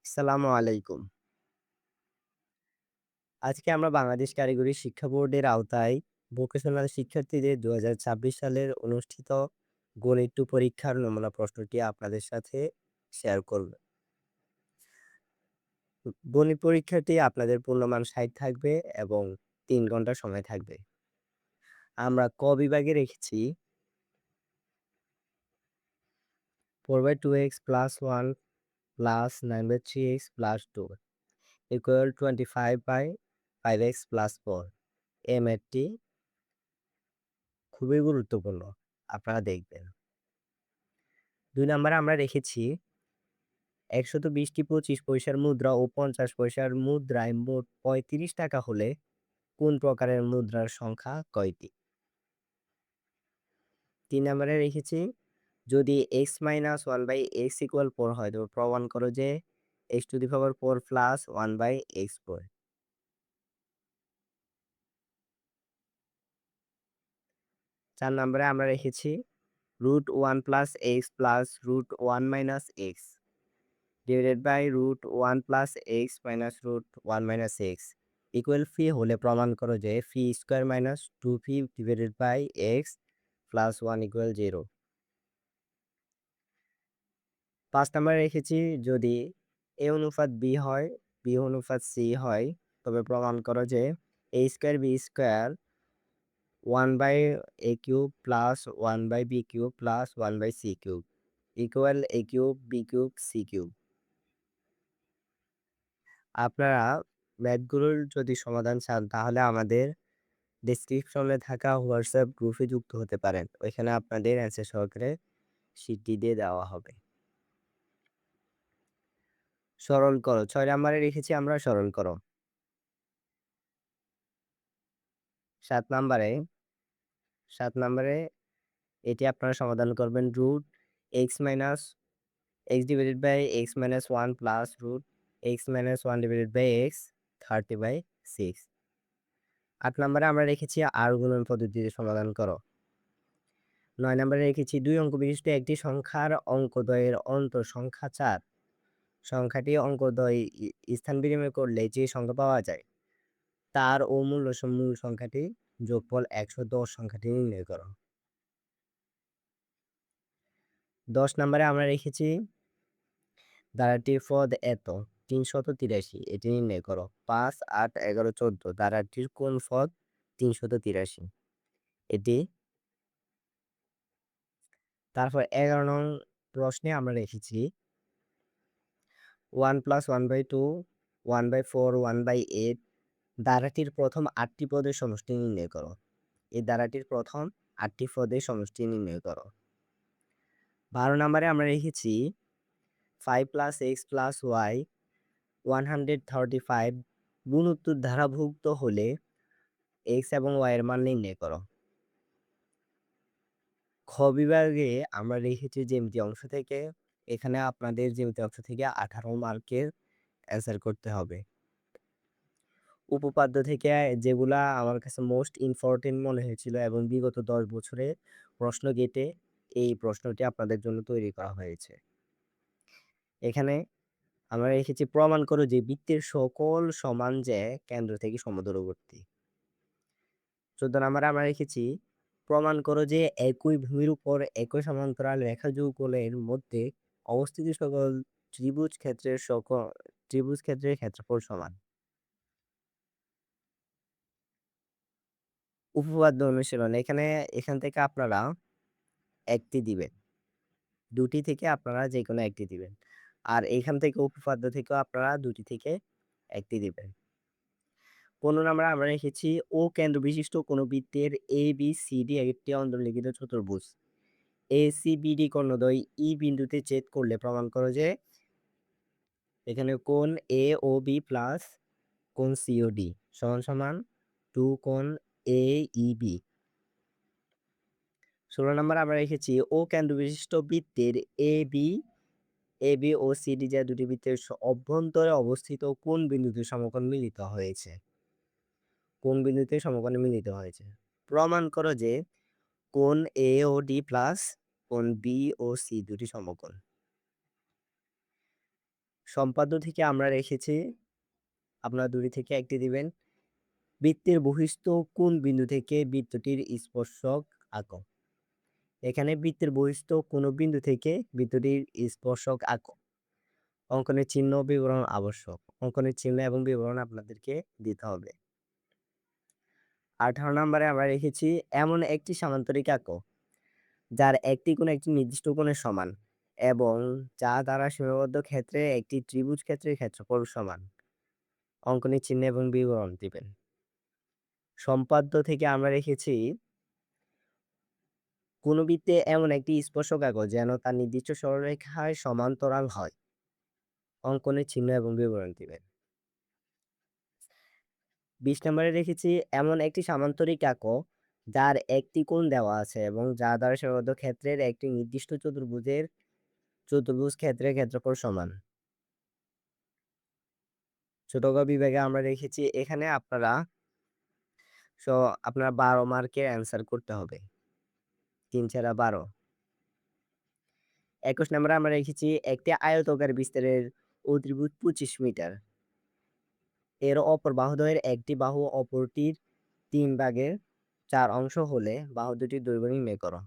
আসসালামু আলাইকুম। আজকে আমরা বাংলাদেশ কারিগরি শিক্ষা বোর্ডের আওতায় ভোকেশনাল শিক্ষার্থীদের ২০২৬ সালের অনুষ্ঠিত গণিত ২ পরীক্ষার নমুনা প্রশ্নটি আপনাদের সাথে শেয়ার করব। গণিত পরীক্ষাটি আপনাদের পূর্ণমান ৬০ থাকবে এবং ৩ ঘন্টা সময় থাকবে। আমরা ক বিভাগে রেখেছি 4/2x + 1 + 9/3x + 2 = 25/5x + 4 এই ম্যাথটি খুবই গুরুত্বপূর্ণ। আপনারা দেখবেন। ২ নম্বরে আমরা রেখেছি ১২০টি ২৫ পয়সার মুদ্রা ও ৫০ পয়সার মুদ্রায় মোট ৳৩৫ হলে কোন প্রকারের মুদ্রার সংখ্যা কয়টি? ৩ নম্বরে রেখেছি যদি x-1/x = 4 হয় তবে প্রমাণ করো যে x⁴ + 1/x4। ৪ নম্বরে আমরা রেখেছি √1 + x + √1 - x /√1 + x - √1 - x = হলে প্রমাণ করো যে φ² - 2φ/x + 1 = 0। ৫ নম্বরে রেখেছি যদি a অনুপাত b হয়, b অনুপাত c হয় তবে প্রমাণ করো যে a² b² 1/a³ + 1/b³ + 1/c³ = a³ b³ c³। আপনারা ম্যাথগুলোর যদি সমাধান চান তাহলে আমাদের ডেসক্রিপশনে থাকা হোয়াটসঅ্যাপ গ্রুপে যুক্ত হতে পারেন। ওইখানে আপনাদের অ্যান্সার সহকারে শিটটি দিয়ে দেওয়া হবে। সরল করো ৬ নম্বরে রেখেছি আমরা সরল করো। ৭ নম্বরে ৭ নম্বরে এটি আপনারা সমাধান করবেন x - x/(x - 1 + (x - 1/x 30/6)। ৮ নম্বরে আমরা রেখেছি আর গুণন পদ্ধতিতে সমাধান করো। ৯ নম্বরে রেখেছি ২ অঙ্ক বিশিষ্ট একটি সংখ্যার অঙ্কদ্বয়ের অন্তর সংখ্যা ৪। সংখ্যাটি অঙ্কদ্বয় স্থান বিনিময় করলে যে সংখ্যা পাওয়া যায় তার ও মূল সংখ্যাটি যোগফল ১১০ সংখ্যাটি নির্ণয় করো। ১০ নম্বরে আমরা রেখেছি ধারাটির পদ এত ৩৮৩ এটি নির্ণয় করো। ৫, ৮, ১১, ১৪ ধারাটির কোন পদ ৩৮৩? এটি। তারপর ১১ নং প্রশ্নে আমরা রেখেছি 1 + 1/2, 1/4, 1/8 ধারাটির প্রথম ৮টি পদের সমষ্টি নির্ণয় করো। এই ধারাটির প্রথম ৮টি পদের সমষ্টি নির্ণয় করো। ১২ নম্বরে আমরা রেখেছি 5 + x + y 135 গুণোত্তর ধারাভুক্ত হলে x এবং y এর মান নির্ণয় করো। খ বিভাগে আমরা রেখেছি জ্যামিতি অংশ থেকে। এখানে আপনাদের জ্যামিতি অংশ থেকে 18 মার্কের অ্যান্সার করতে হবে। উপপাদ্য থেকে যেগুলা আমার কাছে মোস্ট ইম্পর্টেন্ট মনে হয়েছিল এবং বিগত ১০ বছরে প্রশ্ন গেটে এই প্রশ্নটি আপনাদের জন্য তৈরি করা হয়েছে। এখানে আমরা রেখেছি প্রমাণ করো যে বৃত্তের সকল সমান যে কেন্দ্র থেকে সমদূরবর্তী। ১৪ নম্বরে আমরা রেখেছি প্রমাণ করো যে একই ভূমির উপর একই সমান্তরাল রেখা যুগলের মধ্যে অবস্থিত সকল ত্রিভুজ ক্ষেত্রের ক্ষেত্রফল সমান। উপপাদ্য অনুশীলন এখান থেকে আপনারা একটি দিবেন। দুটি থেকে আপনারা যেকোনো একটি দিবেন। আর এখান থেকে উপপাদ্য থেকেও আপনারা দুটি থেকে একটি দিবেন। ১৫ নম্বরে আমরা রেখেছি ও কেন্দ্র বিশিষ্ট কোন বৃত্তের ABCD একটি অন্তর্লিখিত চতুর্ভুজ। ACBD কর্ণদ্বয় E বিন্দুতে ছেদ করলে প্রমাণ করো যে এখানে কোণ AOB প্লাস কোণ COD সমান 2 কোণ AEB। ১৬ নম্বরে আমরা রেখেছি ও কেন্দ্র বিশিষ্ট বৃত্তের AB ও CD যা দুটি বৃত্তের অভ্যন্তরে অবস্থিত কোন বিন্দুতে সমকোণ মিলিত হয়েছে? কোন বিন্দুতে সমকোণে মিলিত হয়েছে? প্রমাণ করো যে কোণ AOD প্লাস কোণ BOC দুটি সমকোণ। সম্পাদ্য থেকে আমরা রেখেছি আপনারা ২ থেকে ১ টি দিবেন। বৃত্তের বহিস্থ কোন বিন্দু থেকে বৃত্তটির স্পর্শক আঁকো। এখানে বৃত্তের বহিস্থ কোনো বিন্দু থেকে বৃত্তটির স্পর্শক আঁকো। অঙ্কনের চিহ্ন বিবরণ আবশ্যক। অঙ্কনের চিহ্ন এবং বিবরণ আপনাদেরকে দিতে হবে। ১৮ নম্বরে আমরা রেখেছি এমন একটি সামান্তরিক আঁকো যার একটি কোণ একটি নির্দিষ্ট কোণের সমান এবং যা দ্বারা সীমাবদ্ধ ক্ষেত্রে একটি ত্রিভুজ ক্ষেত্রের ক্ষেত্রফল সমান। অঙ্কনের চিহ্ন এবং বিবরণ দিবেন। সম্পাদ্য থেকে আমরা রেখেছি কোন বৃত্তে এমন একটি স্পর্শক আঁকো যেন তার নির্দিষ্ট সরলরেখায় সমান্তরাল হয়। অঙ্কনের চিহ্ন এবং বিবরণ দিবেন। ২০ নম্বরে রেখেছি এমন একটি সামান্তরিক আঁকো যার একটি কোণ দেওয়া আছে এবং যা দ্বারা সীমাবদ্ধ ক্ষেত্রের একটি নির্দিষ্ট চতুর্ভুজ ক্ষেত্রের ক্ষেত্রফল সমান। ছোট গ বিভাগে আমরা রেখেছি এখানে আপনারা ১২ মার্কের অ্যান্সার করতে হবে। ৩ × ১২। ২১ নম্বরে আমরা রেখেছি একটি আয়তাকার বিস্তারের অতিভুজ ২৫ মিটার। এর অপর বাহুদ্বয়ের একটি বাহু অপরটির ৩ ভাগের ৪ অংশ হলে বাহু দুটির দৈর্ঘ্য নির্ণয় করো।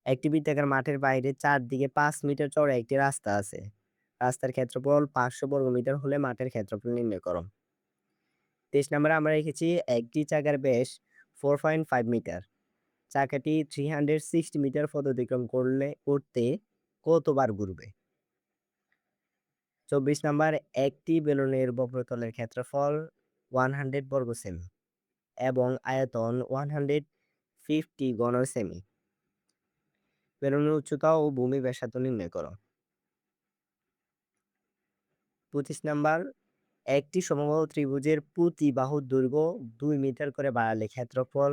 একটি বৃত্তাকার মাঠের বাইরে চারদিকে ৫ মিটার চওড়া একটি রাস্তা আছে। রাস্তার ক্ষেত্রফল ৫০০ বর্গমিটার হলে মাঠের ক্ষেত্রফল নির্ণয় করো। ২৩ নম্বরে আমরা রেখেছি একটি চাকার ব্যাস 4.5 মিটার। চাকাটি 360 মিটার পথ অতিক্রম করতে কতবার ঘুরবে? ২৪ নাম্বার একটি বেলুনের বক্রতলের ক্ষেত্রফল 100 বর্গ সেমি এবং আয়তন 150 ঘন সেমি। বেলুনের উচ্চতা ও ভূমি ব্যাসার্ধ নির্ণয় করো। ২৫ নাম্বার একটি সমবাহু ত্রিভুজের প্রতি বাহুর দৈর্ঘ্য ২ মিটার করে বাড়ালে ক্ষেত্রফল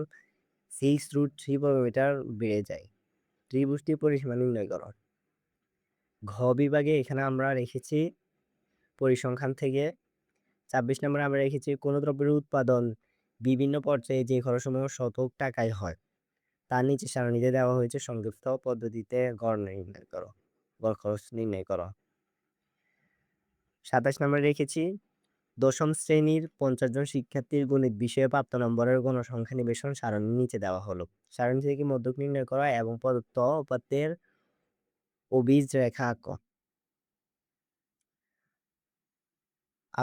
6√3 বর্গমিটার বেড়ে যায়। ত্রিভুজটির পরিসীমা নির্ণয় করো। ঘ বিভাগে এখানে আমরা রেখেছি পরিসংখ্যান থেকে ২৬ নম্বরে আমরা রেখেছি কোন দ্রব্যের উৎপাদন বিভিন্ন পর্যায়ে যে খরচসমূহ শতক টাকায় হয় তার নিচে সারণীতে দেওয়া হয়েছে সংক্ষিপ্ত পদ্ধতিতে গড় নির্ণয় করো। গড় খরচ নির্ণয় করো। ২৭ নম্বরে রেখেছি দশম শ্রেণীর ৫০ জন শিক্ষার্থীর গণিত বিষয়ে প্রাপ্ত নম্বরের গণসংখ্যা নিবেশন সারণী নিচে দেওয়া হলো। সারণী থেকে মধ্যক নির্ণয় করা এবং প্রদত্ত উপাত্তের অভিজ রেখা আঁকো।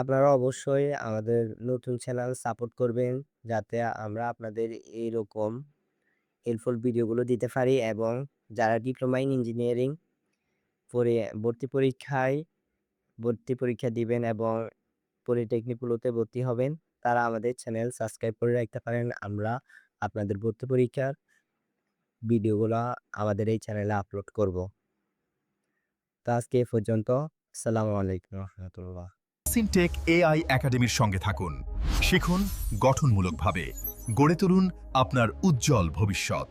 আপনারা অবশ্যই আমাদের নতুন চ্যানেল সাপোর্ট করবেন যাতে আমরা আপনাদের এইরকম হেল্পফুল ভিডিওগুলো দিতে পারি এবং যারা ডিপ্লোমা ইন ইঞ্জিনিয়ারিং ভর্তি পরীক্ষা দিবেন এবং পলিটেকনিকগুলোতে ভর্তি হবেন তারা আমাদের চ্যানেল সাবস্ক্রাইব করে রাখতে পারেন। আমরা আপনাদের ভর্তি পরীক্ষার ভিডিওগুলো আমাদের এই চ্যানেলে আপলোড করব। তো আজকে এ পর্যন্ত। আসসালামু আলাইকুম রহমতুল্লাহ। সিনটেক এআই একাডেমির সঙ্গে থাকুন, শিখুন গঠনমূলকভাবে, গড়ে তুলুন আপনার উজ্জ্বল ভবিষ্যৎ।